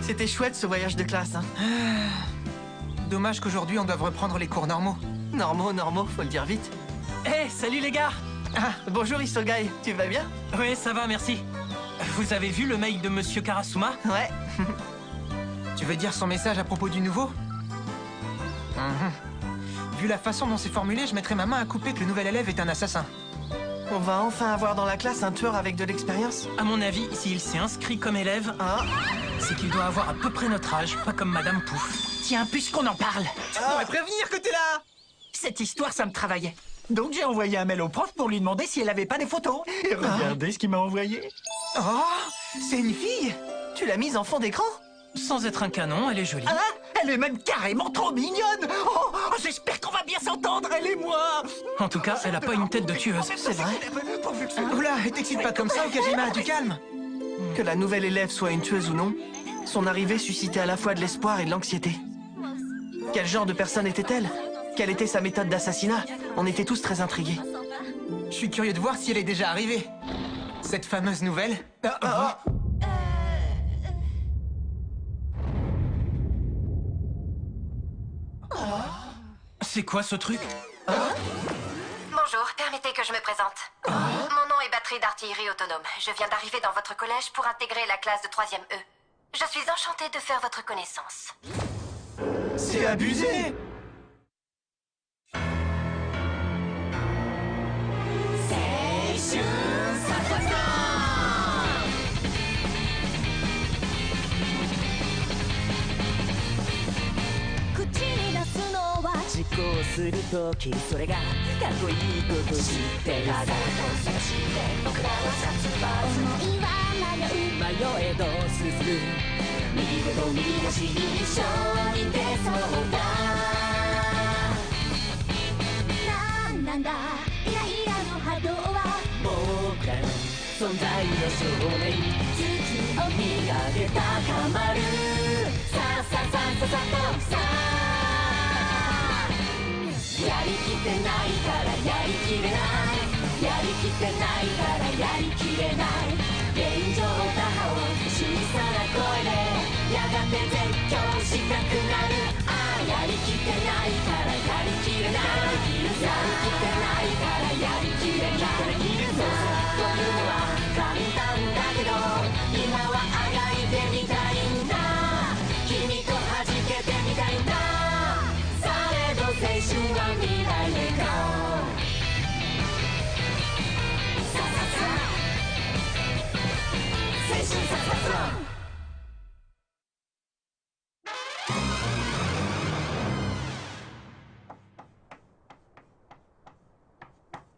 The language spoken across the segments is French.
C'était chouette ce voyage de classe, hein. Dommage qu'aujourd'hui on doive reprendre les cours normaux. Normaux, faut le dire vite. Hey, salut les gars! Ah, bonjour Isogai, tu vas bien? Oui, ça va, merci. Vous avez vu le mail de Monsieur Karasuma? Ouais. Tu veux dire son message à propos du nouveau? Vu la façon dont c'est formulé, je mettrais ma main à couper que le nouvel élève est un assassin. On va enfin avoir dans la classe un tueur avec de l'expérience. À mon avis, s'il s'est inscrit comme élève, Ah, c'est qu'il doit avoir à peu près notre âge, pas comme Madame Pouf. Tiens, puisqu'on en parle, Tu pourrais prévenir que t'es là! cette histoire, ça me travaillait. Donc j'ai envoyé un mail au prof pour lui demander si elle avait pas des photos. Et regardez ce qu'il m'a envoyé. Oh, c'est une fille! tu l'as mise en fond d'écran? Sans être un canon, elle est jolie. Ah, elle est même carrément trop mignonne. Oh, j'espère qu'on va bien s'entendre, elle et moi. En tout cas, elle a pas une tête de tueuse. C'est vrai. Oula, t'excites pas comme ça, Okajima, du calme! Que la nouvelle élève soit une tueuse ou non, son arrivée suscitait à la fois de l'espoir et de l'anxiété. Quel genre de personne était-elle? Quelle était sa méthode d'assassinat? On était tous très intrigués. Je suis curieux de voir si elle est déjà arrivée. Cette fameuse nouvelle. C'est quoi ce truc? Bonjour, permettez que je me présente. Mon nom est Batterie d'artillerie autonome. Je viens d'arriver dans votre collège pour intégrer la classe de 3e E. Je suis enchantée de faire votre connaissance. C'est abusé!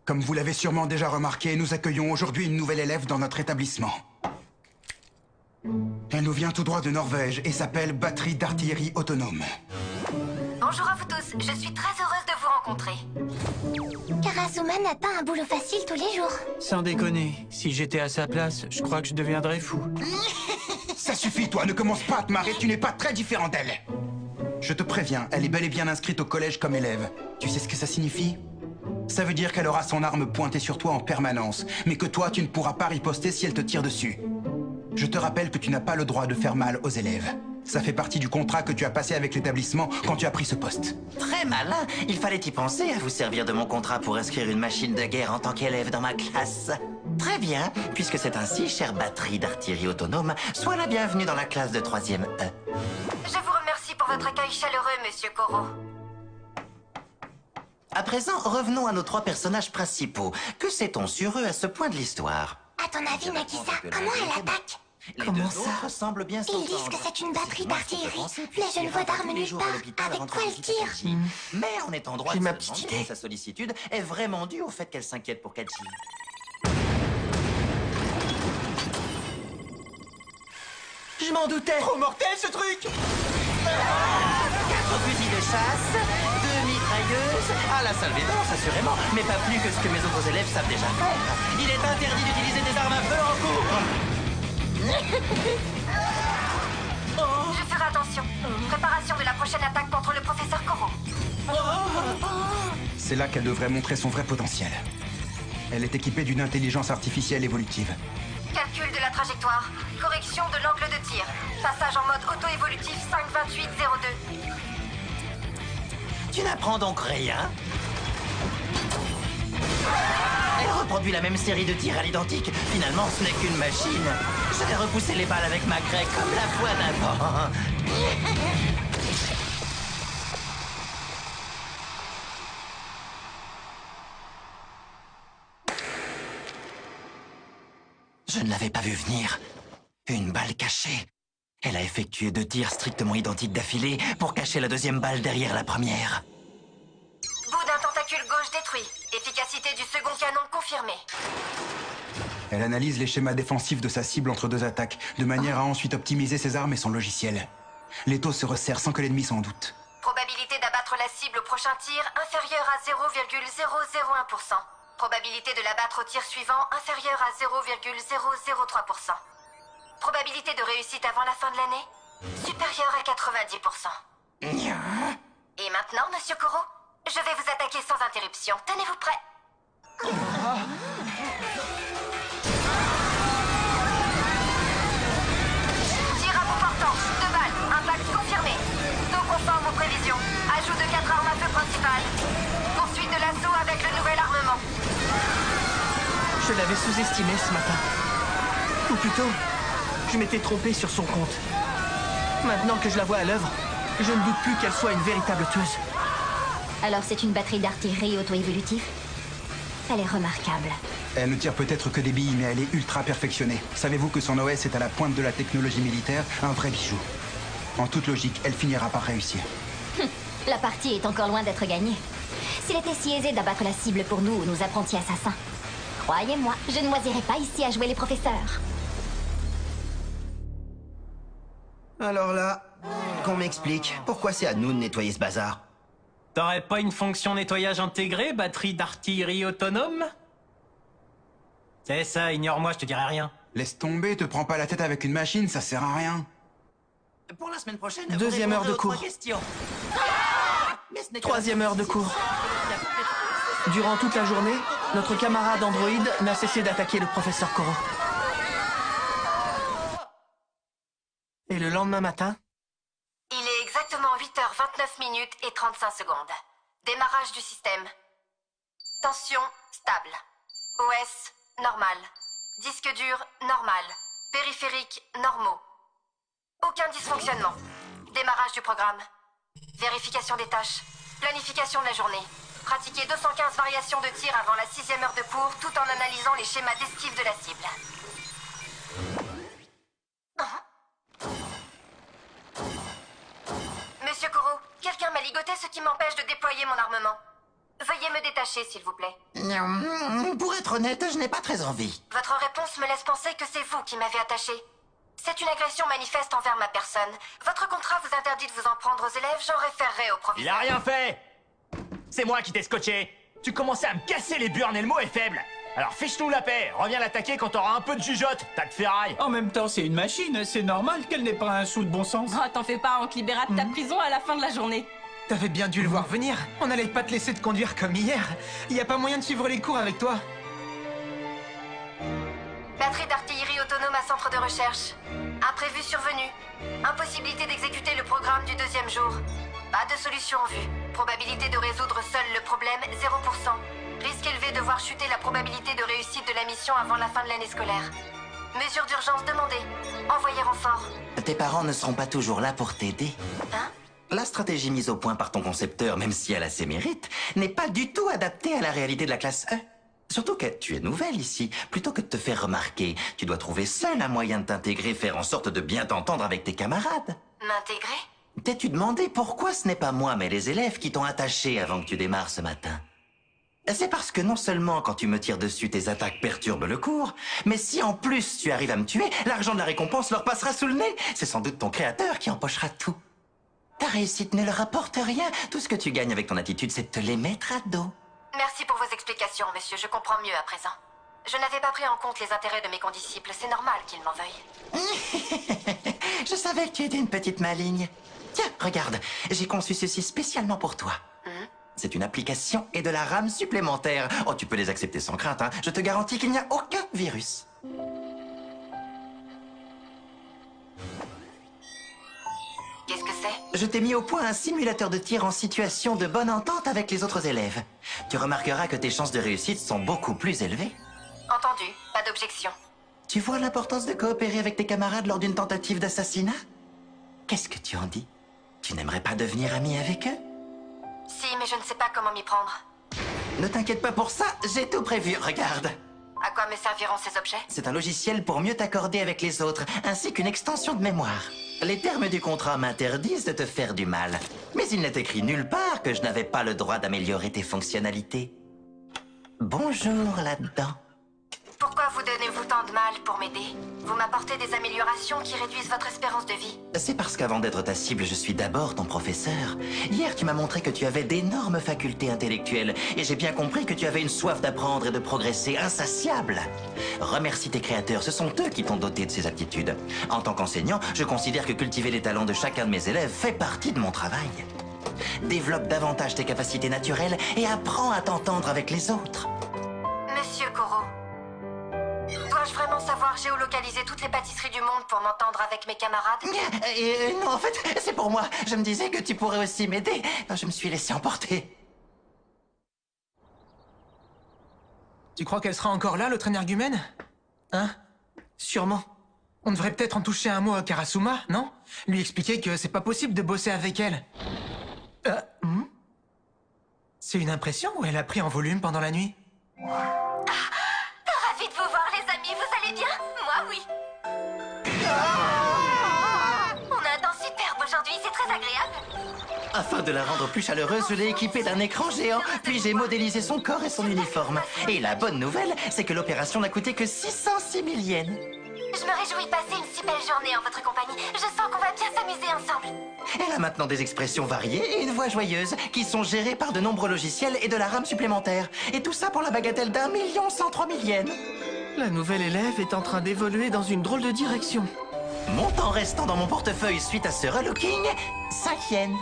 Comme vous l'avez sûrement déjà remarqué, nous accueillons aujourd'hui une nouvelle élève dans notre établissement. Elle nous vient tout droit de Norvège et s'appelle Batterie d'artillerie autonome. Bonjour à vous tous, je suis très heureuse de vous rencontrer. Karasuma n'a pas un boulot facile tous les jours. Sans déconner, si j'étais à sa place, je crois que je deviendrais fou. Ça suffit, toi, ne commence pas à te marrer, tu n'es pas très différent d'elle. Je te préviens, elle est bel et bien inscrite au collège comme élève. Tu sais ce que ça signifie? Ça veut dire qu'elle aura son arme pointée sur toi en permanence, mais que toi, tu ne pourras pas riposter si elle te tire dessus. Je te rappelle que tu n'as pas le droit de faire mal aux élèves. Ça fait partie du contrat que tu as passé avec l'établissement quand tu as pris ce poste. Très malin. Il fallait y penser à vous servir de mon contrat pour inscrire une machine de guerre en tant qu'élève dans ma classe. Très bien. Puisque c'est ainsi, chère Batterie d'artillerie autonome, sois la bienvenue dans la classe de 3e E. Je vous remercie pour votre accueil chaleureux, Monsieur Koro. À présent, revenons à nos 3 personnages principaux. Que sait-on sur eux à ce point de l'histoire? À ton avis, Nagisa, comment elle attaque? Les Comment deux ça autres semblent bien Ils disent que c'est une batterie d'artillerie, mais je ne vois d'armes nulle part. Avec quoi elle tire? Mais on est en droit J'ai de ma se petite demander idée. si sa sollicitude est vraiment due au fait qu'elle s'inquiète pour Kachi. Je m'en doutais! Trop mortel ce truc! 4 fusils de chasse, 2 mitrailleuses, à la salle des danses assurément, mais pas plus que ce que mes autres élèves savent déjà faire. Il est interdit d'utiliser des armes à feu en cours. Je ferai attention. Préparation de la prochaine attaque contre le professeur Koro. C'est là qu'elle devrait montrer son vrai potentiel. Elle est équipée d'une intelligence artificielle évolutive. Calcul de la trajectoire. Correction de l'angle de tir. Passage en mode auto-évolutif 5-28-02. Tu n'apprends donc rien? Elle reproduit la même série de tirs à l'identique. Finalement, ce n'est qu'une machine. Je vais repousser les balles avec ma craie comme la fois d'avant. Je ne l'avais pas vu venir. Une balle cachée. Elle a effectué 2 tirs strictement identiques d'affilée pour cacher la deuxième balle derrière la première. Bout d'un tentacule gauche détruit. Efficacité du second canon confirmée. Elle analyse les schémas défensifs de sa cible entre 2 attaques, de manière à ensuite optimiser ses armes et son logiciel. L'étau se resserre sans que l'ennemi s'en doute. Probabilité d'abattre la cible au prochain tir inférieure à 0,001%. Probabilité de l'abattre au tir suivant inférieure à 0,003%. Probabilité de réussite avant la fin de l'année supérieure à 90%. Et maintenant, Monsieur Koro, je vais vous attaquer sans interruption. Tenez-vous prêt. Tir à bout portant, 2 balles, impact confirmé. Saut conforme aux prévisions. Ajout de 4 armes à feu principales. Poursuite de l'assaut avec le nouvel armement. Je l'avais sous-estimée ce matin. Ou plutôt, je m'étais trompé sur son compte. Maintenant que je la vois à l'œuvre, je ne doute plus qu'elle soit une véritable tueuse. Alors c'est une batterie d'artillerie auto-évolutive? Elle est remarquable. Elle ne tire peut-être que des billes, mais elle est ultra perfectionnée. Savez-vous que son OS est à la pointe de la technologie militaire? Un vrai bijou. En toute logique, elle finira par réussir. La partie est encore loin d'être gagnée. S'il était si aisé d'abattre la cible pour nous, nos apprentis assassins, croyez-moi, je ne moisirais pas ici à jouer les professeurs. Alors là, qu'on m'explique, pourquoi c'est à nous de nettoyer ce bazar? T'aurais pas une fonction nettoyage intégrée, batterie d'artillerie autonome? C'est ça, ignore-moi, je te dirai rien. Laisse tomber, te prends pas la tête avec une machine, ça sert à rien. Pour la semaine prochaine, Deuxième heure de cours. 3e heure de cours. Durant toute la journée, notre camarade androïde n'a cessé d'attaquer le professeur Koro. Et le lendemain matin, Il est exactement 8h29 et 35 secondes. Démarrage du système. Tension stable. OS normal. Disque dur normal. Périphérique normaux. Aucun dysfonctionnement. Démarrage du programme. Vérification des tâches. Planification de la journée. Pratiquer 215 variations de tir avant la 6e heure de cours tout en analysant les schémas d'esquive de la cible. Monsieur Koro, quelqu'un m'a ligoté, ce qui m'empêche de déployer mon armement. Veuillez me détacher, s'il vous plaît. Pour être honnête, je n'ai pas très envie. Votre réponse me laisse penser que c'est vous qui m'avez attaché. C'est une agression manifeste envers ma personne. Votre contrat vous interdit de vous en prendre aux élèves, j'en référerai au Il proviseur. a rien fait! C'est moi qui t'ai scotché! Tu commençais à me casser les burnes et le mot est faible! Alors fiche-nous la paix, reviens l'attaquer quand t'auras un peu de jugeote, tas de ferraille! En même temps, c'est une machine, c'est normal qu'elle n'ait pas un sou de bon sens. Oh, t'en fais pas, on te libérera de ta prison à la fin de la journée. T'avais bien dû le voir venir. On n'allait pas te laisser te conduire comme hier. Y a pas moyen de suivre les cours avec toi. Batterie d'artillerie autonome à centre de recherche. Imprévu survenu. Impossibilité d'exécuter le programme du 2e jour. Pas de solution en vue. Probabilité de résoudre seul le problème, 0%. Risque élevé de voir chuter la probabilité de réussite de la mission avant la fin de l'année scolaire. Mesure d'urgence demandée. Envoyez renfort. Tes parents ne seront pas toujours là pour t'aider. Hein? La stratégie mise au point par ton concepteur, même si elle a ses mérites, n'est pas du tout adaptée à la réalité de la classe E. Surtout que tu es nouvelle ici. Plutôt que de te faire remarquer, tu dois trouver seul un moyen de t'intégrer, faire en sorte de bien t'entendre avec tes camarades. M'intégrer? T'es-tu demandé pourquoi ce n'est pas moi, mais les élèves qui t'ont attaché avant que tu démarres ce matin? C'est parce que non seulement quand tu me tires dessus, tes attaques perturbent le cours, mais si en plus tu arrives à me tuer, l'argent de la récompense leur passera sous le nez. C'est sans doute ton créateur qui empochera tout. Ta réussite ne leur apporte rien. Tout ce que tu gagnes avec ton attitude, c'est de te les mettre à dos. Merci pour vos explications, monsieur. Je comprends mieux à présent. Je n'avais pas pris en compte les intérêts de mes condisciples. C'est normal qu'ils m'en veuillent. Je savais que tu étais une petite maligne. Tiens, regarde, j'ai conçu ceci spécialement pour toi. C'est une application et de la RAM supplémentaire. Oh, tu peux les accepter sans crainte, hein. Je te garantis qu'il n'y a aucun virus. c'est? Je t'ai mis au point un simulateur de tir en situation de bonne entente avec les autres élèves. Tu remarqueras que tes chances de réussite sont beaucoup plus élevées. Entendu, pas d'objection. Tu vois l'importance de coopérer avec tes camarades lors d'une tentative d'assassinat? Qu'est-ce que tu en dis? Tu n'aimerais pas devenir ami avec eux? Si, mais je ne sais pas comment m'y prendre. Ne t'inquiète pas pour ça, j'ai tout prévu, regarde. À quoi me serviront ces objets? C'est un logiciel pour mieux t'accorder avec les autres, ainsi qu'une extension de mémoire. Les termes du contrat m'interdisent de te faire du mal. Mais il n'est écrit nulle part que je n'avais pas le droit d'améliorer tes fonctionnalités. Bonjour là-dedans. Pourquoi vous donnez-vous tant de mal pour m'aider? Vous m'apportez des améliorations qui réduisent votre espérance de vie. C'est parce qu'avant d'être ta cible, je suis d'abord ton professeur. Hier, tu m'as montré que tu avais d'énormes facultés intellectuelles, et j'ai bien compris que tu avais une soif d'apprendre et de progresser insatiable. Remercie tes créateurs, ce sont eux qui t'ont doté de ces aptitudes. En tant qu'enseignant, je considère que cultiver les talents de chacun de mes élèves fait partie de mon travail. Développe davantage tes capacités naturelles et apprends à t'entendre avec les autres. Monsieur Koro, dois-je vraiment savoir géolocaliser toutes les pâtisseries du monde pour m'entendre avec mes camarades? Non, en fait, c'est pour moi. Je me disais que tu pourrais aussi m'aider. Je me suis laissé emporter. Tu crois qu'elle sera encore là, l'autre énergumène? Hein? Sûrement. On devrait peut-être en toucher un mot à Karasuma, non? Lui expliquer que c'est pas possible de bosser avec elle. C'est une impression ou elle a pris en volume pendant la nuit? Ravi de vous voir, les amis, vous allez bien? Moi, oui. On a un temps superbe aujourd'hui, c'est très agréable. Afin de la rendre plus chaleureuse, je l'ai équipée d'un écran géant, puis j'ai modélisé son corps et son uniforme. Et la bonne nouvelle, c'est que l'opération n'a coûté que 606 000 yens. Je me réjouis de passer une si belle journée en votre compagnie. Je sens qu'on va bien s'amuser ensemble. Elle a maintenant des expressions variées et une voix joyeuse, qui sont gérées par de nombreux logiciels et de la RAM supplémentaire. Et tout ça pour la bagatelle d'1 103 000 yens. La nouvelle élève est en train d'évoluer dans une drôle de direction. Mon temps restant dans mon portefeuille suite à ce relooking, 5 yens.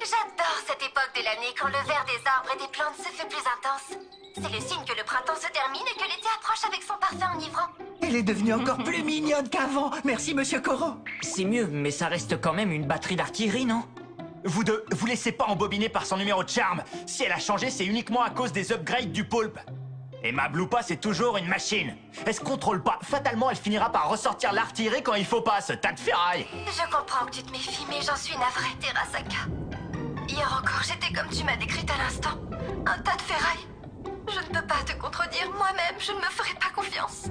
J'adore cette époque de l'année quand le vert des arbres et des plantes se fait plus intense. C'est le signe que le printemps se termine et que l'été approche avec son parfum enivrant. Elle est devenue encore plus mignonne qu'avant. Merci, Monsieur Koro. C'est mieux, mais ça reste quand même une batterie d'artillerie, non? Vous deux, vous laissez pas embobiner par son numéro de charme. Si elle a changé, c'est uniquement à cause des upgrades du poulpe. Et ma Bloupa, c'est toujours une machine. Elle se contrôle pas. Fatalement, elle finira par ressortir l'artillerie quand il faut pas, ce tas de ferraille. Je comprends que tu te méfies, mais j'en suis navrée, Terasaka. Hier encore, j'étais comme tu m'as décrite à l'instant. Un tas de ferraille. Je ne peux pas te contredire moi-même, je ne me ferai pas confiance.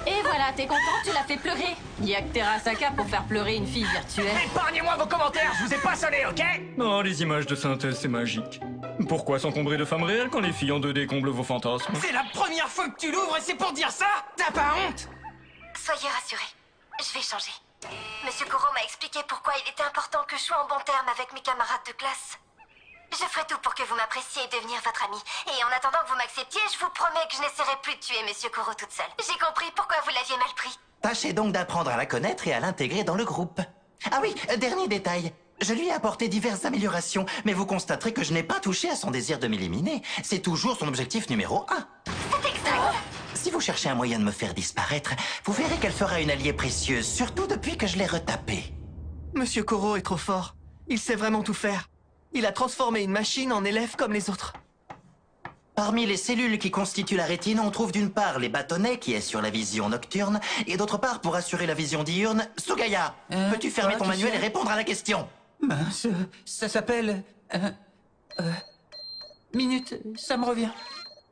Et voilà, t'es content, tu l'as fait pleurer. Y a que Terasaka pour faire pleurer une fille virtuelle. Épargnez-moi vos commentaires, je vous ai pas sonné, ok? Oh, les images de synthèse, c'est magique. Pourquoi s'encombrer de femmes réelles quand les filles en 2D comblent vos fantasmes? C'est la première fois que tu l'ouvres et c'est pour dire ça? T'as pas honte? Soyez rassurés, je vais changer. Monsieur Koro m'a expliqué pourquoi il était important que je sois en bon terme avec mes camarades de classe. Je ferai tout pour que vous m'appréciez et devenir votre ami. Et en attendant que vous m'acceptiez, je vous promets que je n'essaierai plus de tuer Monsieur Koro toute seule. J'ai compris pourquoi vous l'aviez mal pris. Tâchez donc d'apprendre à la connaître et à l'intégrer dans le groupe. Ah oui, dernier détail. Je lui ai apporté diverses améliorations, mais vous constaterez que je n'ai pas touché à son désir de m'éliminer. C'est toujours son objectif numéro 1. C'est exact. Si vous cherchez un moyen de me faire disparaître, vous verrez qu'elle fera une alliée précieuse, surtout depuis que je l'ai retapée. Monsieur Koro est trop fort. Il sait vraiment tout faire. Il a transformé une machine en élève comme les autres. Parmi les cellules qui constituent la rétine, on trouve d'une part les bâtonnets qui assurent la vision nocturne, et d'autre part, pour assurer la vision diurne, Sugaya, peux-tu fermer ton manuel et répondre à la question? Mince, ça s'appelle... Minute, ça me revient.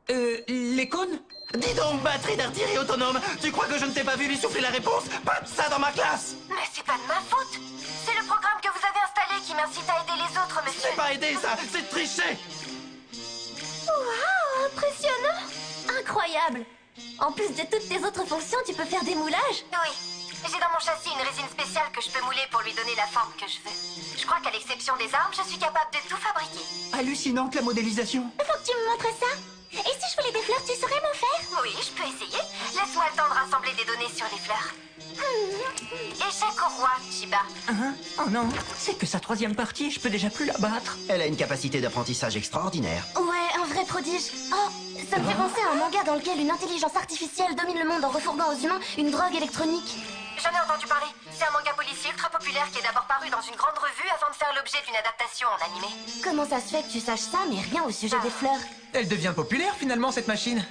Les cônes? Dis donc, batterie d'artillerie autonome, tu crois que je ne t'ai pas vu lui souffler la réponse? Pas de ça dans ma classe! Mais c'est pas de ma faute. C'est le programme que vous avez installé qui m'incite à aider les autres, monsieur. C'est pas aider, ça, c'est tricher! Waouh, impressionnant! Incroyable! En plus de toutes tes autres fonctions, tu peux faire des moulages? Oui. J'ai dans mon châssis une résine spéciale que je peux mouler pour lui donner la forme que je veux. Je crois qu'à l'exception des armes, je suis capable de tout fabriquer. Hallucinante la modélisation. Faut que tu me montres ça. Et si je voulais des fleurs, tu saurais m'en faire? Oui, je peux essayer. Laisse-moi le temps de rassembler des données sur les fleurs. Échec au roi, Chiba. Oh non, c'est que sa troisième partie, je peux déjà plus la battre. Elle a une capacité d'apprentissage extraordinaire. Ouais, un vrai prodige. Oh, Ça me fait penser à un manga dans lequel une intelligence artificielle domine le monde en refourguant aux humains une drogue électronique. J'en ai entendu parler. C'est un manga policier ultra populaire qui est d'abord paru dans une grande revue avant de faire l'objet d'une adaptation en animé. Comment ça se fait que tu saches ça, mais rien au sujet des fleurs? Elle devient populaire finalement, cette machine.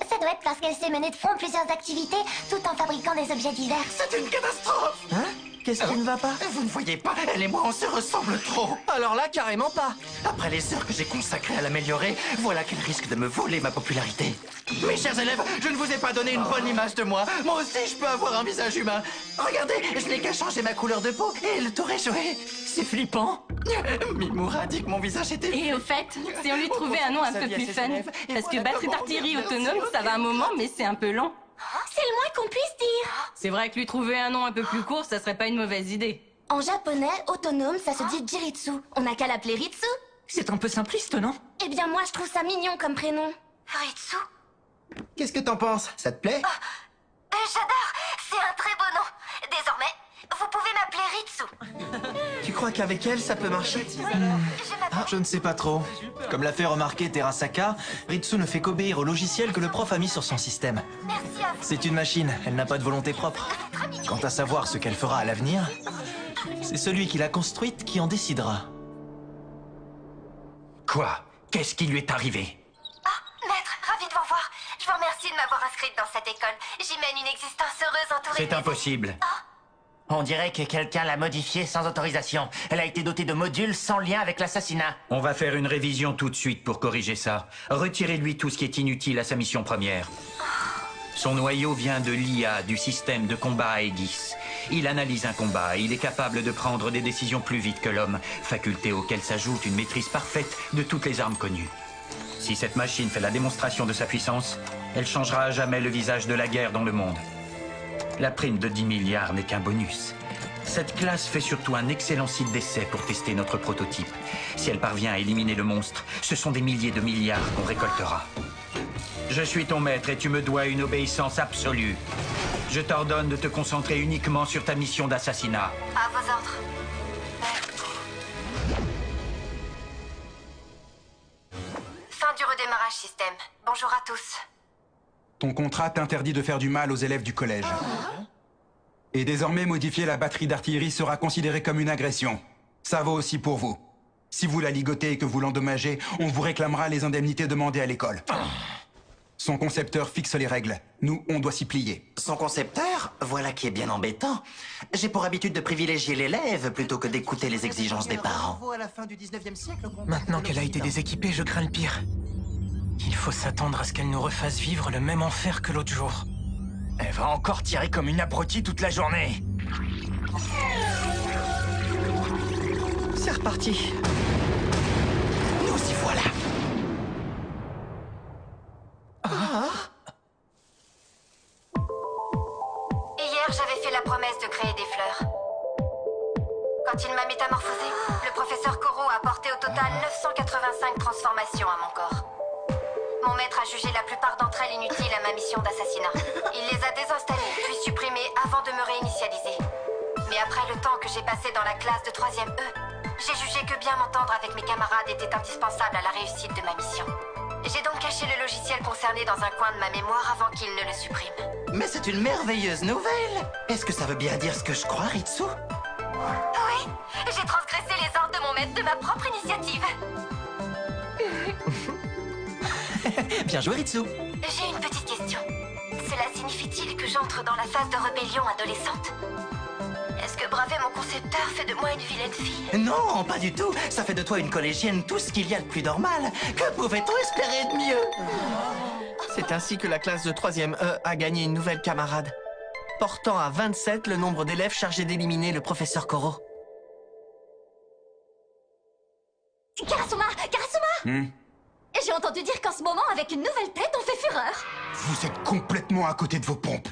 Ça doit être parce qu'elle sait mener de front plusieurs activités tout en fabriquant des objets divers. C'est une catastrophe! Hein? Qu'est-ce qui ne va pas? Vous ne voyez pas, elle et moi, on se ressemble trop. Alors là, carrément pas. Après les heures que j'ai consacrées à l'améliorer, voilà qu'elle risque de me voler ma popularité. Mes chers élèves, je ne vous ai pas donné une bonne image de moi. Moi aussi, je peux avoir un visage humain. Regardez, je n'ai qu'à changer ma couleur de peau et le tour est joué. C'est flippant. Mimoura a dit que mon visage était... Et au fait, si on lui trouvait un nom un peu plus fun, parce que batterie d'artillerie autonome, ça va un moment, mais c'est un peu lent. C'est le moins qu'on puisse dire. C'est vrai que lui trouver un nom un peu plus court, ça serait pas une mauvaise idée. En japonais, autonome, ça se dit Jiritsu. On n'a qu'à l'appeler Ritsu. C'est un peu simpliste, non? Eh bien, moi, je trouve ça mignon comme prénom. Ritsu? Qu'est-ce que t'en penses? Ça te plaît? J'adore. C'est un très beau nom. Désormais, vous pouvez m'appeler Ritsu. Tu crois qu'avec elle, ça peut marcher? Je ne sais pas trop. Comme l'a fait remarquer Terasaka, Ritsu ne fait qu'obéir au logiciel que le prof a mis sur son système. Merci à vous. C'est une machine, elle n'a pas de volonté propre. Quant à savoir ce qu'elle fera à l'avenir, c'est celui qui l'a construite qui en décidera. Quoi? Qu'est-ce qui lui est arrivé? Maître, ravi de vous revoir. Je vous remercie de m'avoir inscrite dans cette école. J'y mène une existence heureuse entourée C'est de mes impossible. On dirait que quelqu'un l'a modifiée sans autorisation. Elle a été dotée de modules sans lien avec l'assassinat. On va faire une révision tout de suite pour corriger ça. Retirez-lui tout ce qui est inutile à sa mission première. Son noyau vient de l'IA, du système de combat Aegis. Il analyse un combat et il est capable de prendre des décisions plus vite que l'homme, faculté auquel s'ajoute une maîtrise parfaite de toutes les armes connues. Si cette machine fait la démonstration de sa puissance, elle changera à jamais le visage de la guerre dans le monde. La prime de 10 milliards n'est qu'un bonus. Cette classe fait surtout un excellent site d'essai pour tester notre prototype. Si elle parvient à éliminer le monstre, ce sont des milliers de milliards qu'on récoltera. Je suis ton maître et tu me dois une obéissance absolue. Je t'ordonne de te concentrer uniquement sur ta mission d'assassinat. À vos ordres. Fin du redémarrage système. Bonjour à tous. Ton contrat t'interdit de faire du mal aux élèves du collège. Et désormais, modifier la batterie d'artillerie sera considéré comme une agression. Ça vaut aussi pour vous. Si vous la ligotez et que vous l'endommagez, on vous réclamera les indemnités demandées à l'école. Son concepteur fixe les règles. Nous, on doit s'y plier. Son concepteur? Voilà qui est bien embêtant. J'ai pour habitude de privilégier l'élève plutôt que d'écouter les exigences des parents. Maintenant qu'elle a été déséquipée, je crains le pire. Il faut s'attendre à ce qu'elle nous refasse vivre le même enfer que l'autre jour. Elle va encore tirer comme une abrutie toute la journée. C'est reparti. Nous y voilà. Hier, j'avais fait la promesse de créer des fleurs. Quand il m'a métamorphosé, le professeur Koro a apporté au total 985 transformations à mon corps. Mon maître a jugé la plupart d'entre elles inutiles à ma mission d'assassinat. Il les a désinstallées, puis supprimées avant de me réinitialiser. Mais après le temps que j'ai passé dans la classe de 3e E, j'ai jugé que bien m'entendre avec mes camarades était indispensable à la réussite de ma mission. J'ai donc caché le logiciel concerné dans un coin de ma mémoire avant qu'il ne le supprime. Mais c'est une merveilleuse nouvelle. Est-ce que ça veut bien dire ce que je crois, Ritsu? Oui, j'ai transgressé les ordres de mon maître de ma propre initiative. Bien joué, Ritsu. J'ai une petite question. Cela signifie-t-il que j'entre dans la phase de rébellion adolescente? Est-ce que braver mon concepteur fait de moi une vilaine fille? Non, pas du tout. Ça fait de toi une collégienne tout ce qu'il y a de plus normal. Que pouvait-on espérer de mieux? C'est ainsi que la classe de 3e E a gagné une nouvelle camarade, portant à 27 le nombre d'élèves chargés d'éliminer le professeur Koro. Karasuma! J'ai entendu dire qu'en ce moment, avec une nouvelle tête, on fait fureur. Vous êtes complètement à côté de vos pompes.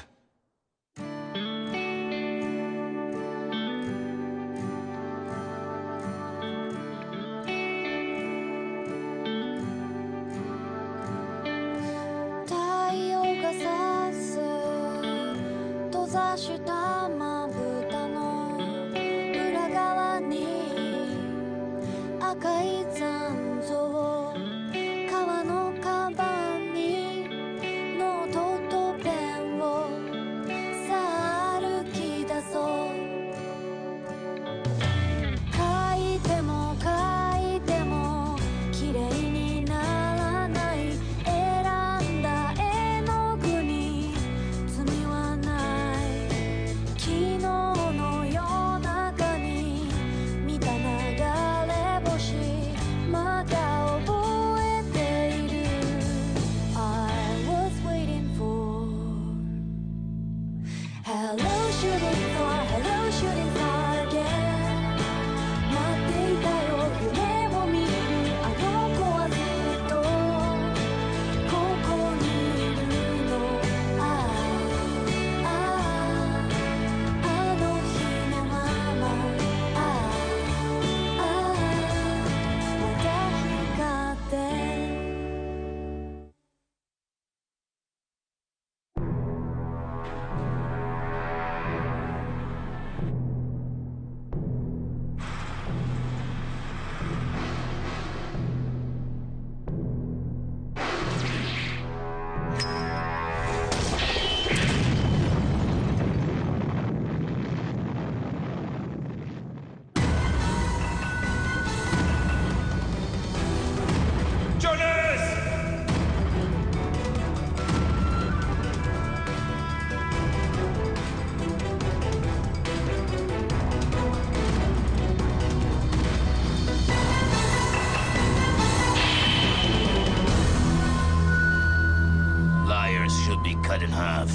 virus should be cut in half.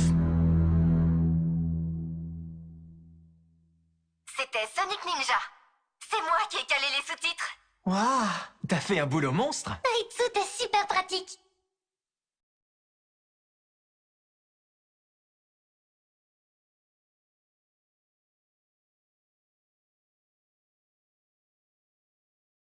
C'était Sonic Ninja. C'est moi qui ai calé les sous-titres. Waouh, t'as fait un boulot monstre. Ritsu, t'es super pratique.